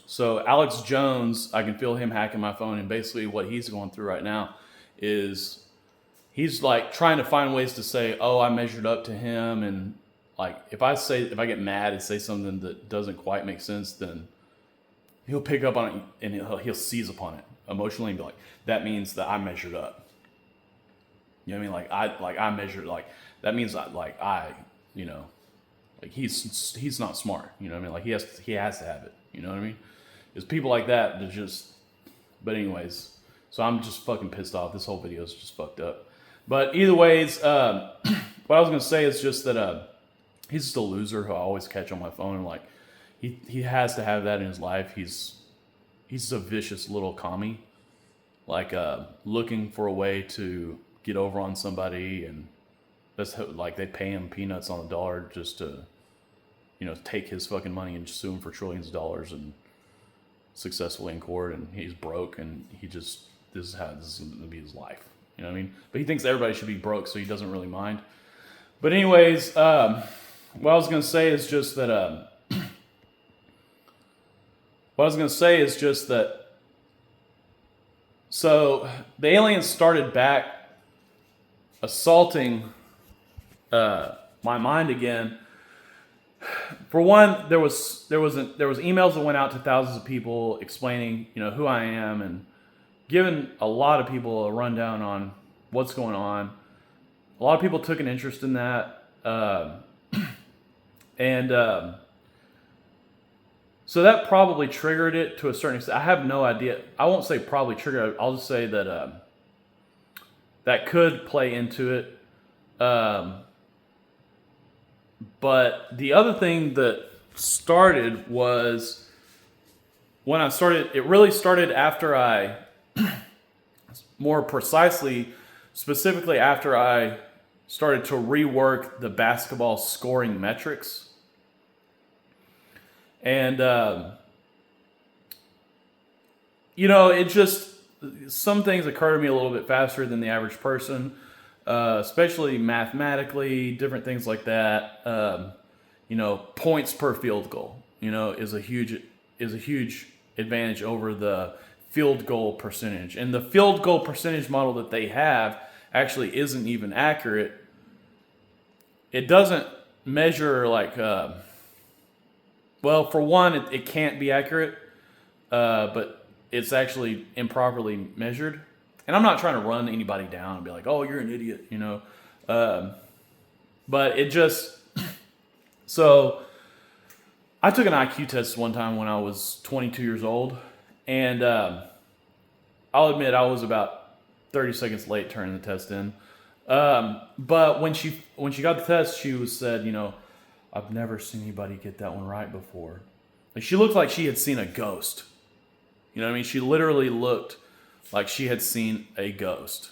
So Alex Jones, I can feel him hacking my phone, and basically what he's going through right now is he's like trying to find ways to say, "Oh, I measured up to him," and like if I get mad and say something that doesn't quite make sense, then he'll pick up on it and he'll seize upon it emotionally and be like, "That means that I measured up." You know what I mean? Like I measured like that means you know like he's not smart. You know what I mean? Like he has to have it. You know what I mean? It's people like that that just. But anyways, so I'm just fucking pissed off. This whole video is just fucked up. But either ways, what I was gonna say is just that he's just a loser who I always catch on my phone, and like he has to have that in his life. He's a vicious little commie, like looking for a way to get over on somebody, and that's how, like they pay him peanuts on the dollar just to take his fucking money and sue him for trillions of dollars and successfully in court, and he's broke, and this is going to be his life. You know what I mean? But he thinks everybody should be broke, so he doesn't really mind. But anyways, what I was going to say is just that. So the aliens started back assaulting my mind again. For one, there was emails that went out to thousands of people explaining who I am and giving a lot of people a rundown on what's going on. A lot of people took an interest in that, and so that probably triggered it to a certain extent. I have no idea. I won't say probably triggered. I'll just say that that could play into it. But the other thing that started was when I started. It really started after I, more precisely, specifically after I started to rework the basketball scoring metrics. And, it just, some things occur to me a little bit faster than the average person, especially mathematically, different things like that. Points per field goal, is a huge advantage over the field goal percentage. And the field goal percentage model that they have actually isn't even accurate. It doesn't measure like, well, for one, it can't be accurate, but it's actually improperly measured. And I'm not trying to run anybody down and be like, "Oh, you're an idiot," But it just so I took an IQ test one time when I was 22 years old, and I'll admit I was about 30 seconds late turning the test in. But when she got the test, she said, "I've never seen anybody get that one right before." Like, she looked like she had seen a ghost. You know what I mean? She literally looked like she had seen a ghost.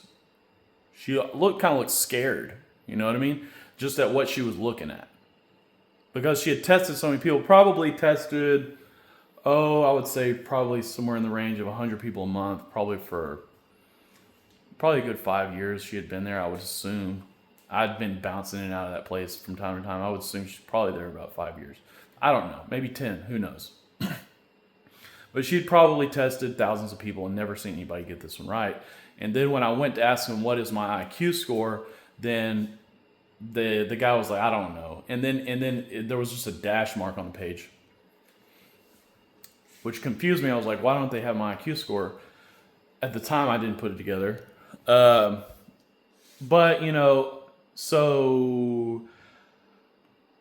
She kind of looked scared. You know what I mean? Just at what she was looking at. Because she had tested so many people. Probably tested, I would say probably somewhere in the range of 100 people a month. Probably a good 5 years she had been there, I would assume. I'd been bouncing in and out of that place from time to time. I would assume she's probably there about 5 years. I don't know. Maybe 10. Who knows? But she'd probably tested thousands of people and never seen anybody get this one right. And then when I went to ask him what is my IQ score, then the guy was like, "I don't know." And then there was just a dash mark on the page, which confused me. I was like, "Why don't they have my IQ score?" At the time, I didn't put it together. But so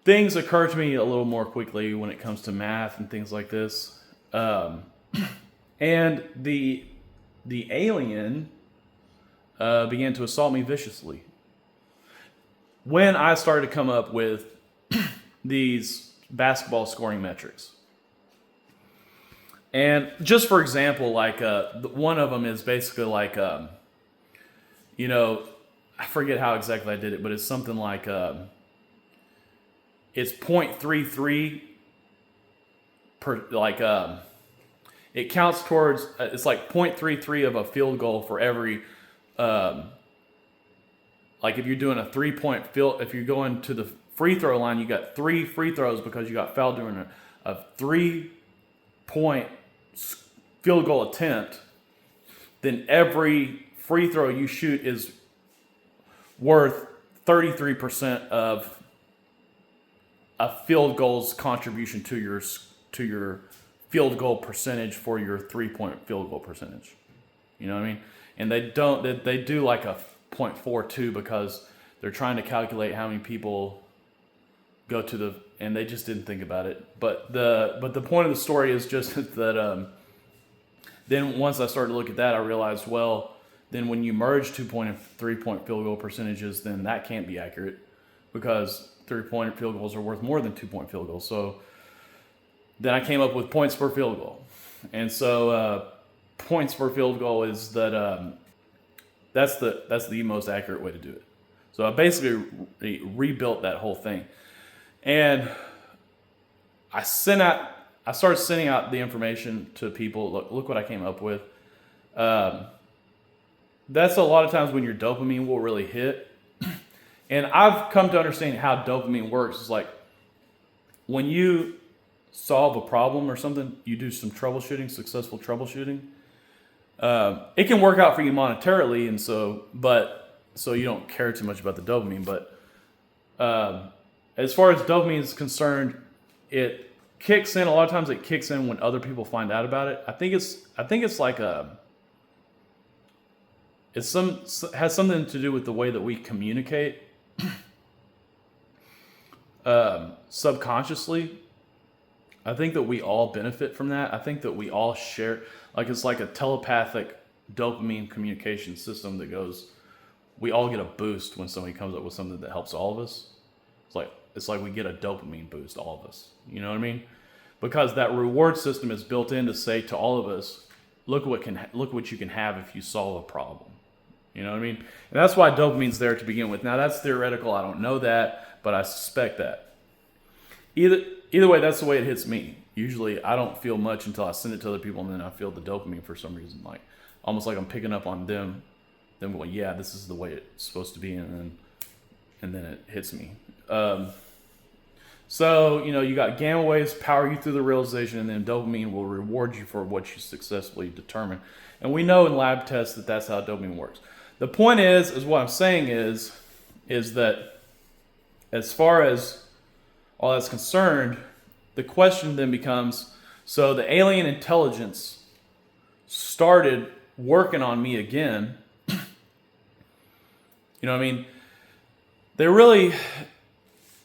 things occur to me a little more quickly when it comes to math and things like this. And the alien began to assault me viciously when I started to come up with these basketball scoring metrics. And just for example, like one of them is basically like, I forget how exactly I did it, but it's something like it's 0.33 per, like it counts towards, it's like 0.33 of a field goal for every, like if you're doing a 3-point field, if you're going to the free throw line, you got 3 free throws because you got fouled during a 3-point field goal attempt, then every free throw you shoot is worth 33% of a field goal's contribution to your field goal percentage for your 3-point field goal percentage. You know what I mean? And they do like a 0.42 because they're trying to calculate how many people go to and they just didn't think about it. But the point of the story is just that then once I started to look at that, I realized, well, then when you merge 2-point and 3-point field goal percentages, then that can't be accurate because 3-point field goals are worth more than 2-point field goals. So then I came up with points per field goal. And so points per field goal is that that's the most accurate way to do it. So I basically rebuilt that whole thing. And I started sending out the information to people. Look what I came up with. That's a lot of times when your dopamine will really hit. And I've come to understand how dopamine works. It's like when you solve a problem or something, you do some troubleshooting, successful troubleshooting. It can work out for you monetarily, and so you don't care too much about the dopamine. But as far as dopamine is concerned, it kicks in. A lot of times, it kicks in when other people find out about it. I think it's like has something to do with the way that we communicate subconsciously. I think that we all benefit from that. I think that we all share, like it's like a telepathic dopamine communication system that goes, we all get a boost when somebody comes up with something that helps all of us. It's like we get a dopamine boost, all of us. You know what I mean? Because that reward system is built in to say to all of us, look what you can have if you solve a problem. You know what I mean? And that's why dopamine's there to begin with. Now that's theoretical. I don't know that, but I suspect that. Either way, that's the way it hits me. Usually I don't feel much until I send it to other people, and then I feel the dopamine for some reason. Like almost like I'm picking up on them going, yeah, this is the way it's supposed to be, and then it hits me. So, you got gamma waves power you through the realization, and then dopamine will reward you for what you successfully determine. And we know in lab tests that that's how dopamine works. The point is what I'm saying is that as far as all that's concerned, the question then becomes, so the alien intelligence started working on me again. You know what I mean? They really,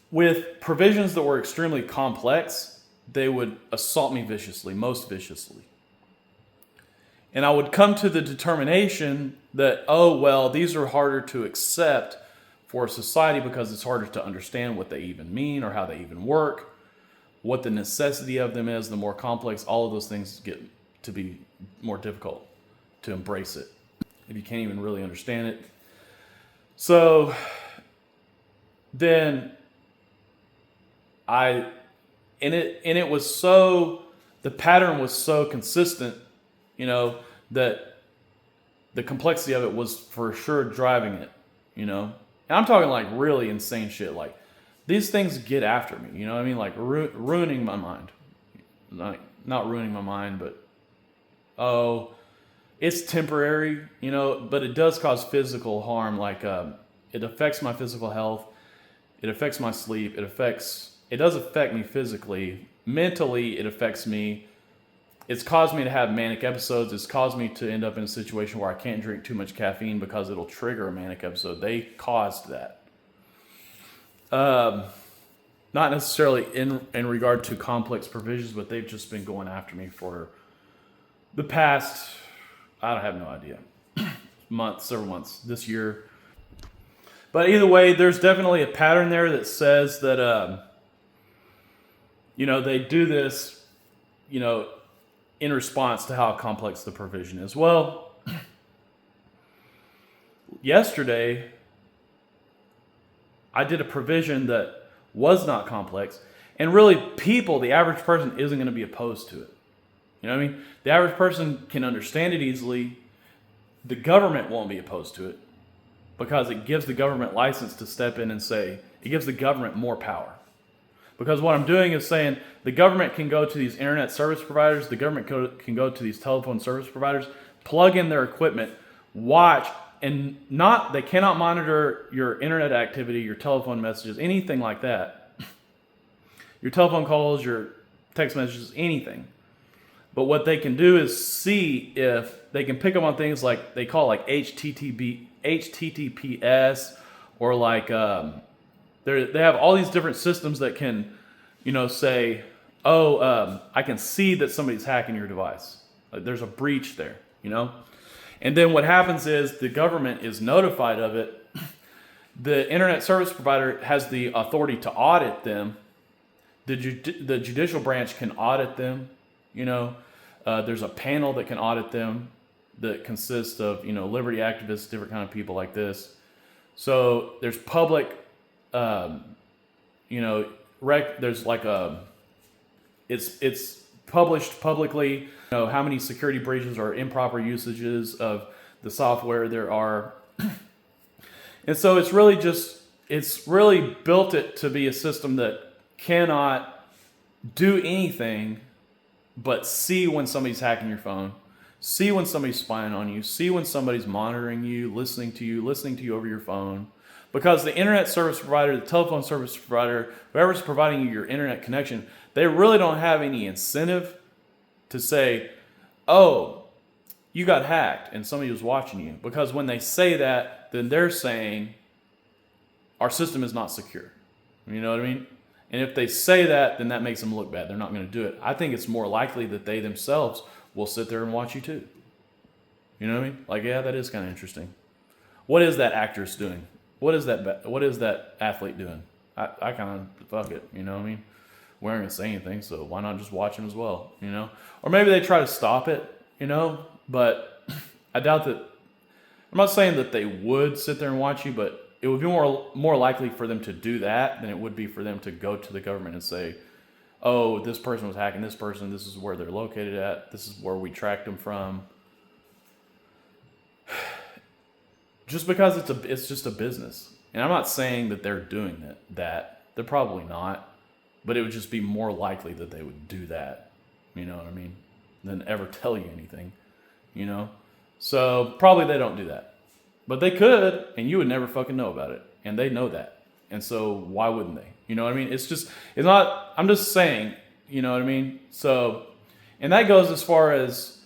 with provisions that were extremely complex, they would assault me viciously, most viciously. And I would come to the determination that, oh, well, these are harder to accept for society because it's harder to understand what they even mean or how they even work, what the necessity of them is, the more complex, all of those things get to be more difficult to embrace it if you can't even really understand it. So then it was so, the pattern was so consistent, that the complexity of it was for sure driving it, And I'm talking like really insane shit. Like these things get after me, you know what I mean? Like ruining my mind. Like not ruining my mind, but it's temporary, but it does cause physical harm. Like it affects my physical health. It affects my sleep. It does affect me physically. Mentally, it affects me. It's caused me to have manic episodes. It's caused me to end up in a situation where I can't drink too much caffeine because it'll trigger a manic episode. They caused that. Not necessarily in regard to complex provisions, but they've just been going after me for the past, I don't have no idea, several months, this year. But either way, there's definitely a pattern there that says that, they do this, in response to how complex the provision is. Well, yesterday, I did a provision that was not complex, and really the average person isn't going to be opposed to it. You know what I mean? The average person can understand it easily. The government won't be opposed to it because it gives the government license to step in and say, it gives the government more power. Because what I'm doing is saying the government can go to these internet service providers, the government can go to these telephone service providers, plug in their equipment, watch, and they cannot monitor your internet activity, your telephone messages, anything like that. Your telephone calls, your text messages, anything. But what they can do is see if they can pick up on things like they call like HTTPS, or like they have all these different systems that can, say, I can see that somebody's hacking your device. Like there's a breach there, And then what happens is the government is notified of it. The internet service provider has the authority to audit them. The judicial branch can audit them. There's a panel that can audit them that consists of, liberty activists, different kind of people like this. So there's public, there's like it's published publicly, how many security breaches or improper usages of the software there are. And so it's really built it to be a system that cannot do anything but see when somebody's hacking your phone, see when somebody's spying on you, see when somebody's monitoring you, listening to you over your phone. Because the internet service provider, the telephone service provider, whoever's providing you your internet connection, they really don't have any incentive to say, oh, you got hacked and somebody was watching you. Because when they say that, then they're saying our system is not secure. You know what I mean? And if they say that, then that makes them look bad. They're not going to do it. I think it's more likely that they themselves will sit there and watch you too. You know what I mean? Like, yeah, that is kind of interesting. What is that actress doing? What is that athlete doing? I kind of, fuck it, you know what I mean? We aren't going to say anything, so why not just watch him as well, Or maybe they try to stop it, but I doubt that. I'm not saying that they would sit there and watch you, but it would be more likely for them to do that than it would be for them to go to the government and say, oh, this person was hacking this person, this is where they're located at, this is where we tracked them from. Just because it's just a business. And I'm not saying that they're doing that. They're probably not. But it would just be more likely that they would do that. You know what I mean? Than ever tell you anything. So probably they don't do that. But they could, and you would never fucking know about it. And they know that. And so why wouldn't they? You know what I mean? It's not, I'm just saying, you know what I mean? So, and that goes as far as,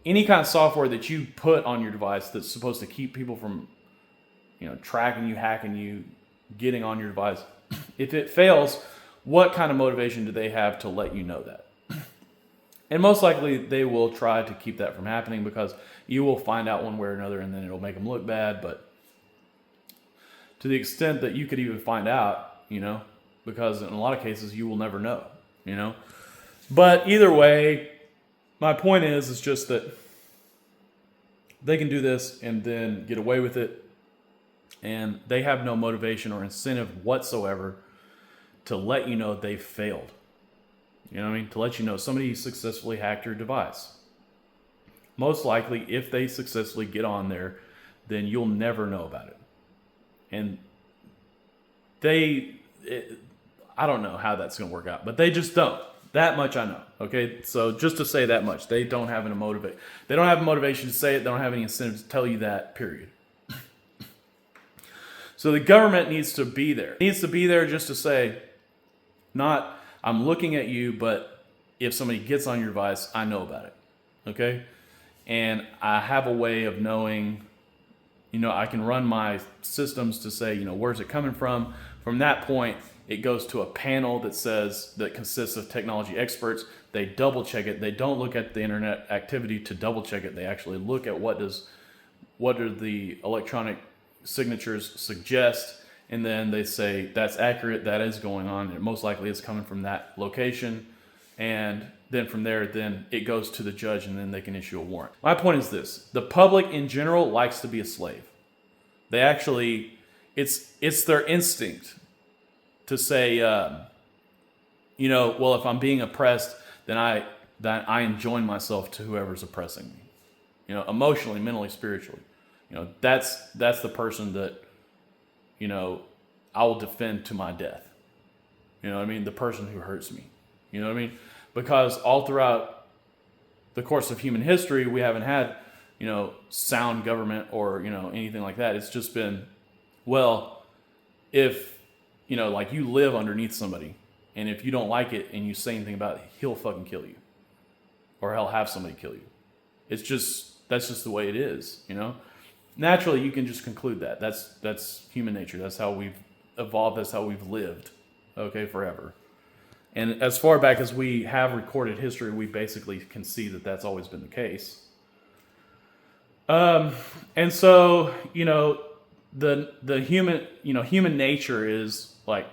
any kind of software that you put on your device that's supposed to keep people from, tracking you, hacking you, getting on your device. If it fails, what kind of motivation do they have to let you know that? And most likely they will try to keep that from happening because you will find out one way or another and then it'll make them look bad. But to the extent that you could even find out, because in a lot of cases you will never know, But either way, my point is just that they can do this and then get away with it. And they have no motivation or incentive whatsoever to let you know they failed. You know what I mean? To let you know somebody successfully hacked your device. Most likely, if they successfully get on there, then you'll never know about it. And I don't know how that's going to work out, but they just don't. That much I know. Okay, so just to say that much, they don't have any motivation. They don't have a motivation to say it. They don't have any incentive to tell you that. Period. So the government needs to be there. It needs to be there just to say, not I'm looking at you, but if somebody gets on your device, I know about it. Okay, and I have a way of knowing. I can run my systems to say, where's it coming from? From that point, it goes to a panel that consists of technology experts. They double check it. They don't look at the internet activity to double check it. They actually look at what do the electronic signatures suggest, and then they say that's accurate, that is going on, and most likely it's coming from that location. And then from there, then it goes to the judge, and then they can issue a warrant. My point is this: the public in general likes to be a slave. They actually, it's their instinct to say, well, if I'm being oppressed, then I enjoin myself to whoever's oppressing me. Emotionally, mentally, spiritually. That's the person that, I will defend to my death. You know what I mean? The person who hurts me. You know what I mean? Because all throughout the course of human history, we haven't had, sound government or, anything like that. It's just been, well, if, like you live underneath somebody, and if you don't like it and you say anything about it, he'll fucking kill you. Or he'll have somebody kill you. That's just the way it is, Naturally, you can just conclude that. That's human nature. That's how we've evolved. That's how we've lived, forever. And as far back as we have recorded history, we basically can see that that's always been the case. And so, the human nature is like,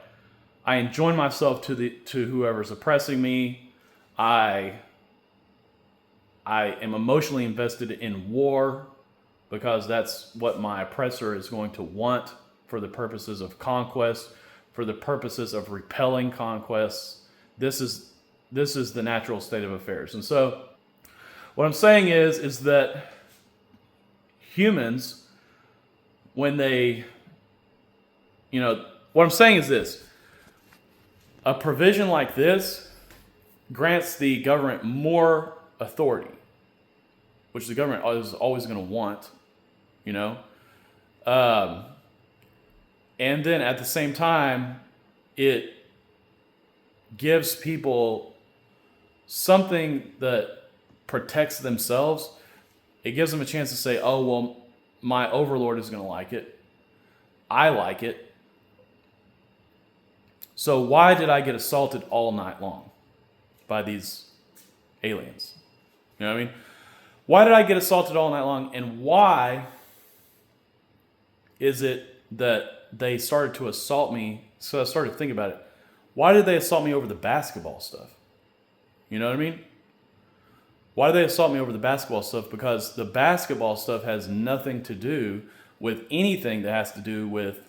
I enjoin myself to whoever's oppressing me. I am emotionally invested in war because that's what my oppressor is going to want for the purposes of conquest, for the purposes of repelling conquests. This is the natural state of affairs. And so what I'm saying is that humans, when they, what I'm saying is this: a provision like this grants the government more authority, which the government is always going to want, and then at the same time, it gives people something that protects themselves. It gives them a chance to say, oh, well, my overlord is going to like it. I like it. So why did I get assaulted all night long by these aliens? You know what I mean? Why did I get assaulted all night long? And why is it that they started to assault me? So I started to think about it. Why did they assault me over the basketball stuff? You know what I mean? Why did they assault me over the basketball stuff? Because the basketball stuff has nothing to do with anything that has to do with,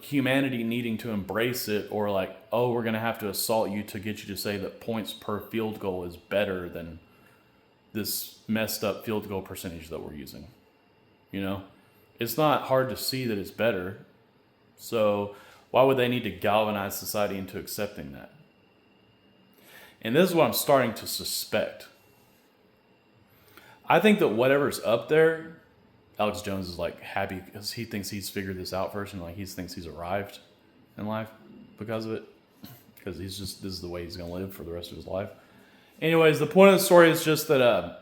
humanity needing to embrace it, or like, oh, we're going to have to assault you to get you to say that points per field goal is better than this messed up field goal percentage that we're using. It's not hard to see that it's better. So why would they need to galvanize society into accepting that? And this is what I'm starting to suspect. I think that whatever's up there, Alex Jones is like happy because he thinks he's figured this out first, and like he thinks he's arrived in life because of it. Because this is the way he's going to live for the rest of his life. Anyways, the point of the story is just that,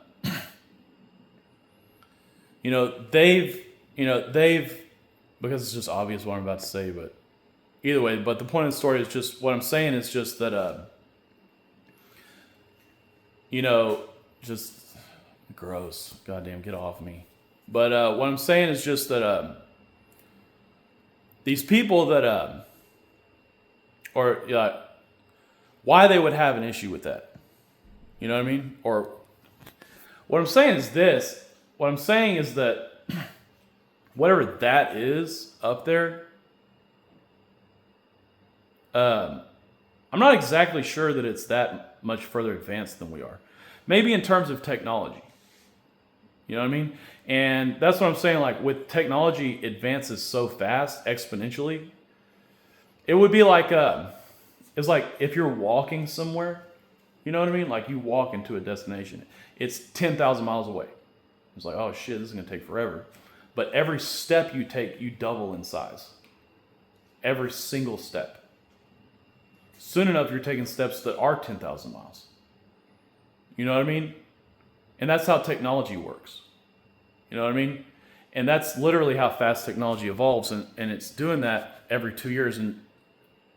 they've, because it's just obvious what I'm about to say, but either way, but the point of the story is just, what I'm saying is just that, just gross. Goddamn, get off me. But what I'm saying is just that these people that, why they would have an issue with that. You know what I mean? Or what I'm saying is this. What I'm saying is that whatever that is up there, I'm not exactly sure that it's that much further advanced than we are. Maybe in terms of technology. You know what I mean? And that's what I'm saying. Like, with technology advances so fast, exponentially, it would be like, it's like if you're walking somewhere, you know what I mean? Like, you walk into a destination. It's 10,000 miles away. It's like, oh shit, this is going to take forever. But every step you take, you double in size. Every single step. Soon enough, you're taking steps that are 10,000 miles. You know what I mean? And that's how technology works. You know what I mean? And that's literally how fast technology evolves. And it's doing that every 2 years. And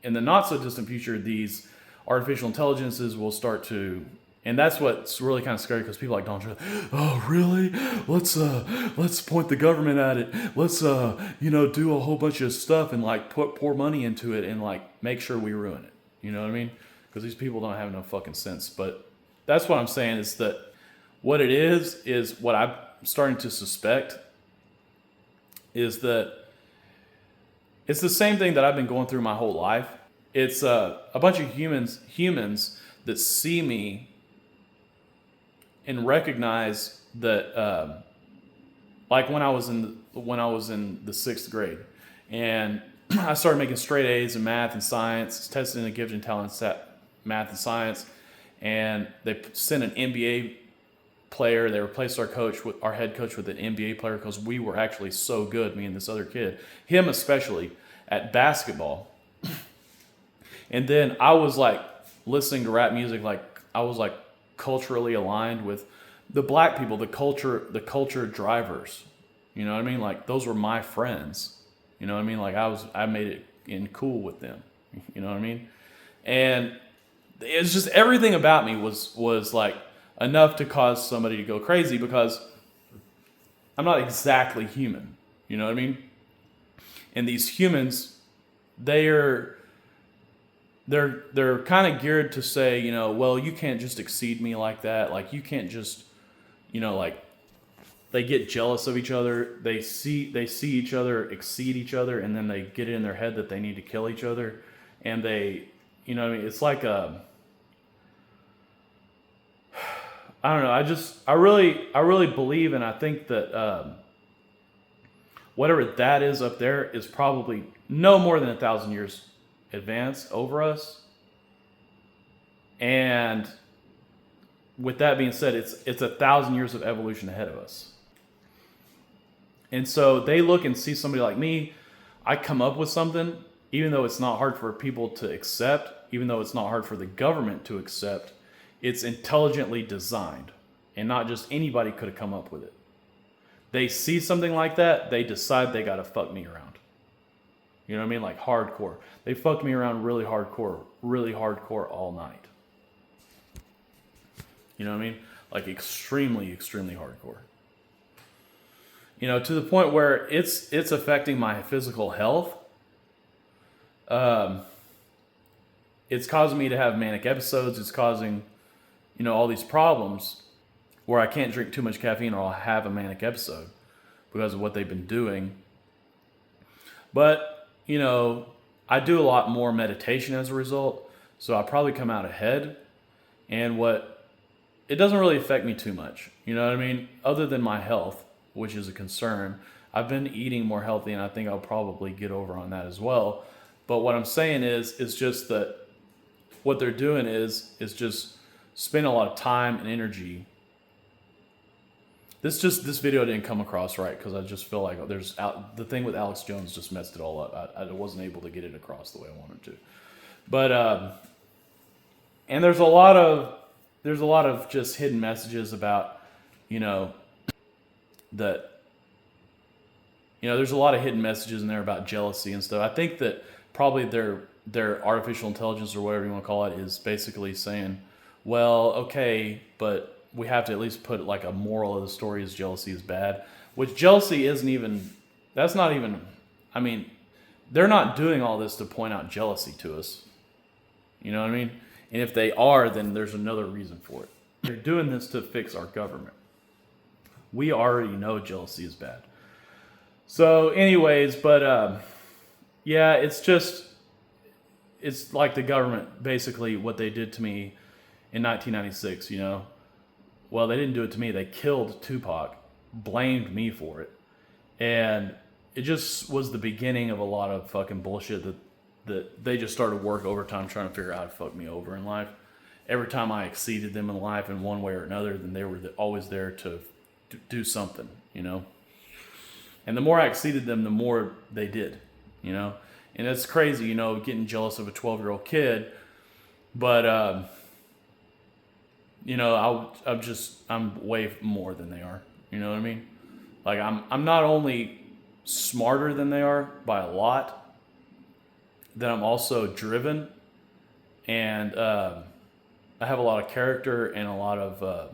in the not so distant future, these artificial intelligences will start to, and that's what's really kind of scary, because people like Donald Trump, oh really? Let's point the government at it. Let's do a whole bunch of stuff and like pour money into it and like make sure we ruin it. You know what I mean? Because these people don't have no fucking sense. But that's what I'm saying, is that what it is what I'm starting to suspect is that it's the same thing that I've been going through my whole life. It's a bunch of humans that see me and recognize that, like when I was in the 6th grade, And I started making straight A's in math and science, tested in a gifted and talented math and science, and they sent an NBA player. They replaced our head coach with an NBA player because we were actually so good, me and this other kid, him especially, at basketball. And then I was like listening to rap music, like I was like culturally aligned with the black people, the culture drivers. You know what I mean? Like those were my friends. You know what I mean? Like I made it in cool with them. You know what I mean? And it's just everything about me was like enough to cause somebody to go crazy because I'm not exactly human. You know what I mean? And these humans, they're kind of geared to say, you know, well, you can't just exceed me like that. Like you can't just, you know, like they get jealous of each other. They see each other exceed each other, and then they get it in their head that they need to kill each other, and they, you know what I mean? It's like I don't know. I really believe, and I think that whatever that is up there is probably no more than 1,000 years advanced over us. And with that being said, it's 1,000 years of evolution ahead of us. And so they look and see somebody like me. I come up with something, even though it's not hard for people to accept, even though it's not hard for the government to accept. It's intelligently designed, and not just anybody could have come up with it. They see something like that, they decide they got to fuck me around. You know what I mean? Like hardcore. They fucked me around really hardcore all night. You know what I mean? Like extremely, extremely hardcore. You know, to the point where it's affecting my physical health. It's causing me to have manic episodes. It's causing, you know, all these problems where I can't drink too much caffeine or I'll have a manic episode because of what they've been doing. But, you know, I do a lot more meditation as a result, so I'll probably come out ahead. And it doesn't really affect me too much, you know what I mean? Other than my health, which is a concern. I've been eating more healthy, and I think I'll probably get over on that as well. But what I'm saying is just that what they're doing is just spend a lot of time and energy. This video didn't come across right because I just feel like the thing with Alex Jones just messed it all up. I wasn't able to get it across the way I wanted to. But and there's a lot of just hidden messages about, you know, that, you know, there's a lot of hidden messages in there about jealousy and stuff. I think that probably their artificial intelligence, or whatever you want to call it, is basically saying, well, okay, but we have to at least put like a moral of the story is jealousy is bad, which jealousy that's not even, I mean, they're not doing all this to point out jealousy to us. You know what I mean? And if they are, then there's another reason for it. They're doing this to fix our government. We already know jealousy is bad. So anyways, but yeah, it's like the government, basically what they did to me in 1996, you know. Well, they didn't do it to me. They killed Tupac, blamed me for it. And it just was the beginning of a lot of fucking bullshit that they just started work overtime trying to figure out how to fuck me over in life. Every time I exceeded them in life in one way or another, then they were always there to do something, you know. And the more I exceeded them, the more they did, you know. And it's crazy, you know, getting jealous of a 12-year-old kid. But, you know, I'm way more than they are. You know what I mean? Like, I'm not only smarter than they are by a lot, that I'm also driven. And I have a lot of character and a lot of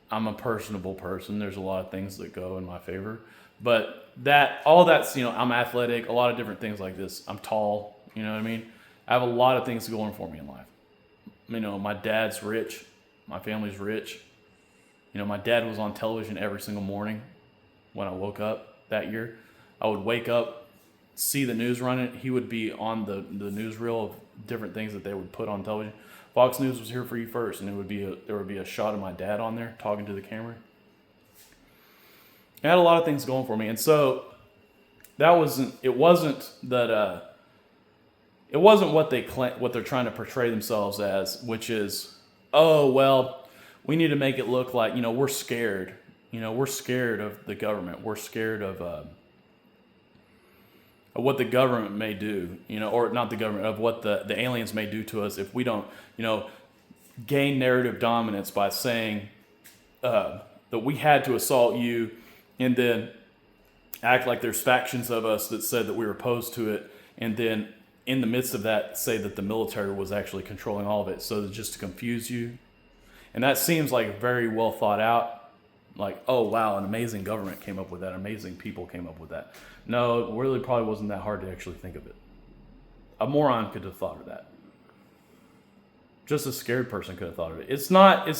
I'm a personable person. There's a lot of things that go in my favor. But that's, you know, I'm athletic, a lot of different things like this. I'm tall, you know what I mean? I have a lot of things going for me in life. You know, my dad's rich. My family's rich. You know, my dad was on television every single morning when I woke up that year. I would wake up, see the news running. He would be on the newsreel of different things that they would put on television. Fox News was here for you first, and there would be a shot of my dad on there talking to the camera. I had a lot of things going for me, and so that wasn't. It wasn't that. It wasn't what what they're trying to portray themselves as, which is, oh well, we need to make it look like we're scared. We're scared of the government. We're scared of what the government may do. Or not the government, of what the aliens may do to us if we don't gain narrative dominance by saying that we had to assault you, and then act like there's factions of us that said that we were opposed to it, and then in the midst of that say that the military was actually controlling all of it, so just to confuse you. And that seems like very well thought out, like, oh wow, an amazing government came up with that, amazing people came up with that. No, it really probably wasn't that hard to actually think of it. A moron could have thought of that. Just a scared person could have thought of it. It's not that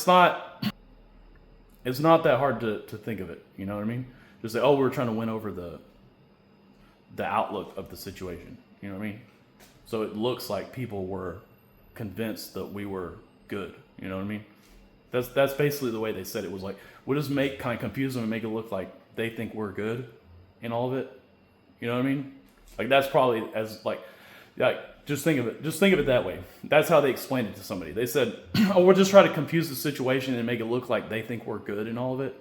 hard to think of it. You know what I mean? Just say, oh, we're trying to win over the outlook of the situation. You know what I mean? So it looks like people were convinced that we were good. You know what I mean? That's basically the way they said it. Was like, we'll just kind of confuse them and make it look like they think we're good in all of it. You know what I mean? Like, that's probably just think of it that way. That's how they explained it to somebody. They said, oh, we'll just try to confuse the situation and make it look like they think we're good in all of it,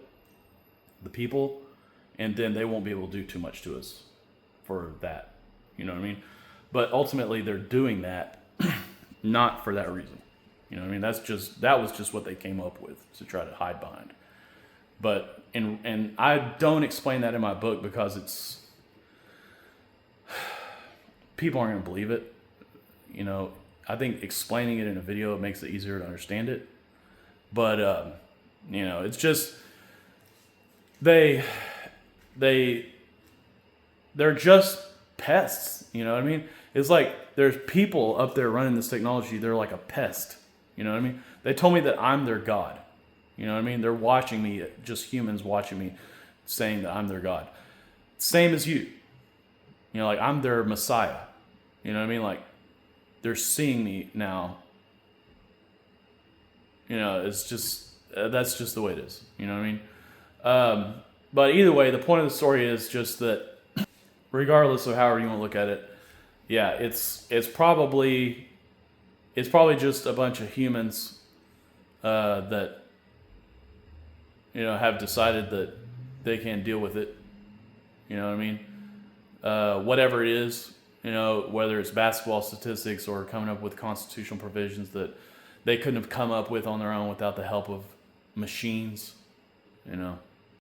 the people, and then they won't be able to do too much to us for that. You know what I mean? But ultimately, they're doing that not for that reason. You know what I mean? That was just what they came up with to try to hide behind. But and I don't explain that in my book because people aren't going to believe it. I think explaining it in a video makes it easier to understand it. But it's just they're just pests. You know what I mean? It's like there's people up there running this technology. They're like a pest. You know what I mean? They told me that I'm their God. You know what I mean? They're watching me, just humans watching me, saying that I'm their God. Same as you. Like, I'm their Messiah. You know what I mean? Like, they're seeing me now. It's just, that's just the way it is. You know what I mean? But either way, the point of the story is just that regardless of however you want to look at it, yeah, it's probably just a bunch of humans that have decided that they can't deal with it. You know what I mean? Whatever it is, whether it's basketball statistics or coming up with constitutional provisions that they couldn't have come up with on their own without the help of machines,